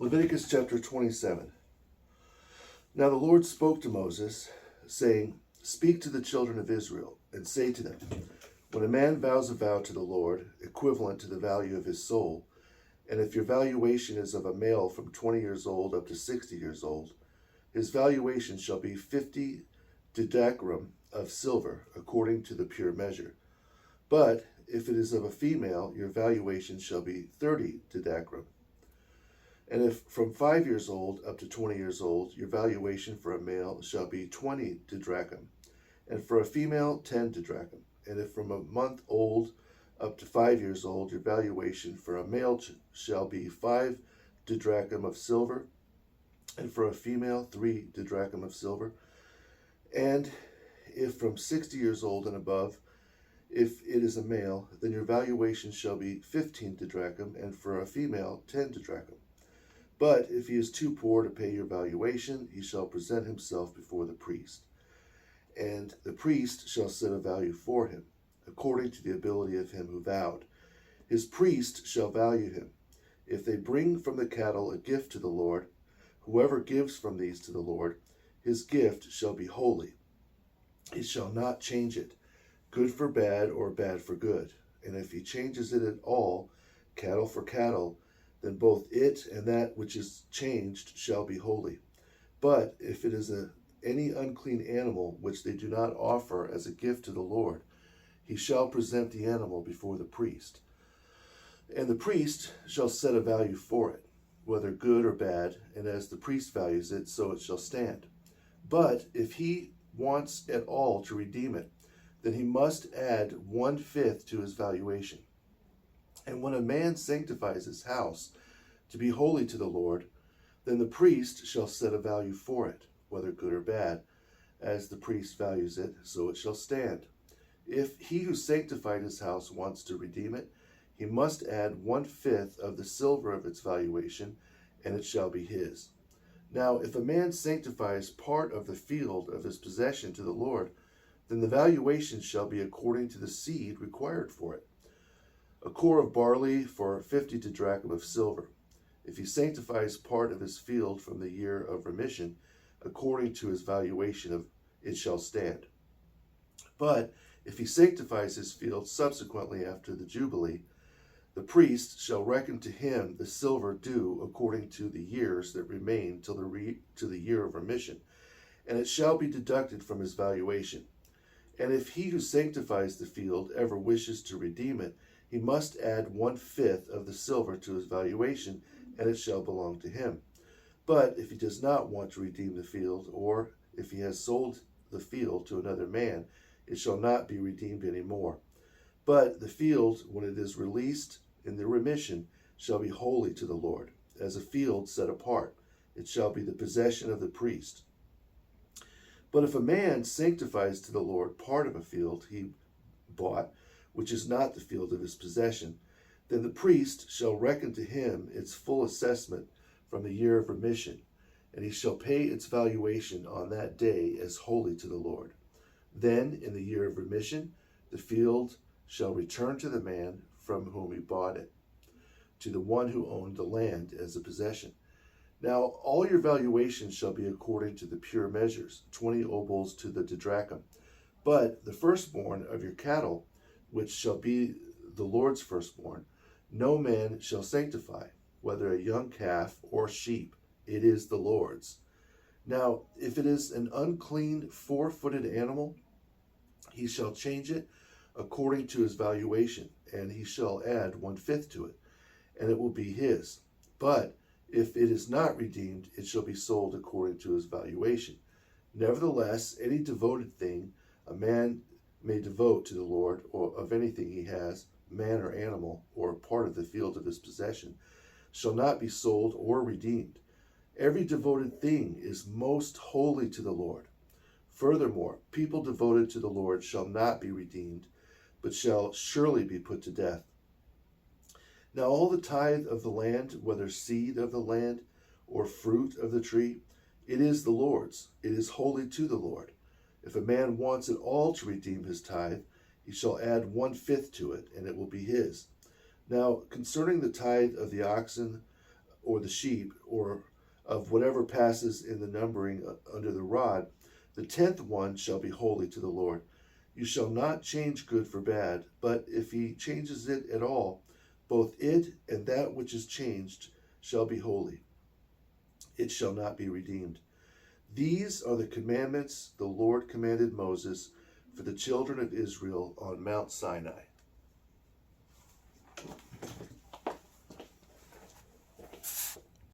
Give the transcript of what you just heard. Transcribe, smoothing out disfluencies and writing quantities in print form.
Leviticus chapter 27. Now the Lord spoke to Moses, saying, Speak to the children of Israel, and say to them, When a man vows a vow to the Lord, equivalent to the value of his soul, and if your valuation is of a male from 20 years old up to 60 years old, his valuation shall be 50 dodecrim of silver, according to the pure measure. But if it is of a female, your valuation shall be 30 dodecrim. And if from 5 years old up to 20 years old, your valuation for a male shall be 20 didrachim, and for a female 10 didrachim. And if from a month old up to 5 years old, your valuation for a male shall be 5 didrachim of silver, and for a female 3 didrachim of silver. And if from 60 years old and above, if it is a male, then your valuation shall be 15 didrachim, and for a female 10 didrachim. But if he is too poor to pay your valuation, he shall present himself before the priest. And the priest shall set a value for him, according to the ability of him who vowed. His priest shall value him. If they bring from the cattle a gift to the Lord, whoever gives from these to the Lord, his gift shall be holy. He shall not change it, good for bad or bad for good. And if he changes it at all, cattle for cattle, then both it and that which is changed shall be holy. But if it is any unclean animal which they do not offer as a gift to the Lord, he shall present the animal before the priest. And the priest shall set a value for it, whether good or bad, and as the priest values it, so it shall stand. But if he wants at all to redeem it, then he must add 1/5 to his valuation. And when a man sanctifies his house to be holy to the Lord, then the priest shall set a value for it, whether good or bad. As the priest values it, so it shall stand. If he who sanctified his house wants to redeem it, he must add 1/5 of the silver of its valuation, and it shall be his. Now, if a man sanctifies part of the field of his possession to the Lord, then the valuation shall be according to the seed required for it. A core of barley for 50 didrachim of silver. If he sanctifies part of his field from the year of remission, according to his valuation of it shall stand. But if he sanctifies his field subsequently after the Jubilee, the priest shall reckon to him the silver due according to the years that remain till to the year of remission, and it shall be deducted from his valuation. And if he who sanctifies the field ever wishes to redeem it, he must add 1/5 of the silver to his valuation, and it shall belong to him. But if he does not want to redeem the field, or if he has sold the field to another man, it shall not be redeemed any more. But the field, when it is released in the remission, shall be holy to the Lord, as a field set apart. It shall be the possession of the priest. But if a man sanctifies to the Lord part of a field he bought, which is not the field of his possession, then the priest shall reckon to him its full assessment from the year of remission, and he shall pay its valuation on that day as holy to the Lord. Then, in the year of remission, the field shall return to the man from whom he bought it, to the one who owned the land as a possession. Now, all your valuations shall be according to the pure measures, 20 obols to the didrachim. But the firstborn of your cattle, which shall be the Lord's firstborn, no man shall sanctify, whether a young calf or sheep, it is the Lord's. Now, if it is an unclean 4-footed animal, he shall change it according to his valuation, and he shall add 1/5 to it, and it will be his. But if it is not redeemed, it shall be sold according to his valuation. Nevertheless, any devoted thing a man may devote to the Lord, or of anything he has, man or animal, or part of the field of his possession, shall not be sold or redeemed. Every devoted thing is most holy to the Lord. Furthermore, people devoted to the Lord shall not be redeemed, but shall surely be put to death. Now all the tithe of the land, whether seed of the land or fruit of the tree, it is the Lord's. It is holy to the Lord. If a man wants at all to redeem his tithe, he shall add 1/5 to it, and it will be his. Now, concerning the tithe of the oxen or the sheep, or of whatever passes in the numbering under the rod, the 10th one shall be holy to the Lord. You shall not change good for bad, but if he changes it at all, both it and that which is changed shall be holy. It shall not be redeemed. These are the commandments the Lord commanded Moses for the children of Israel on Mount Sinai.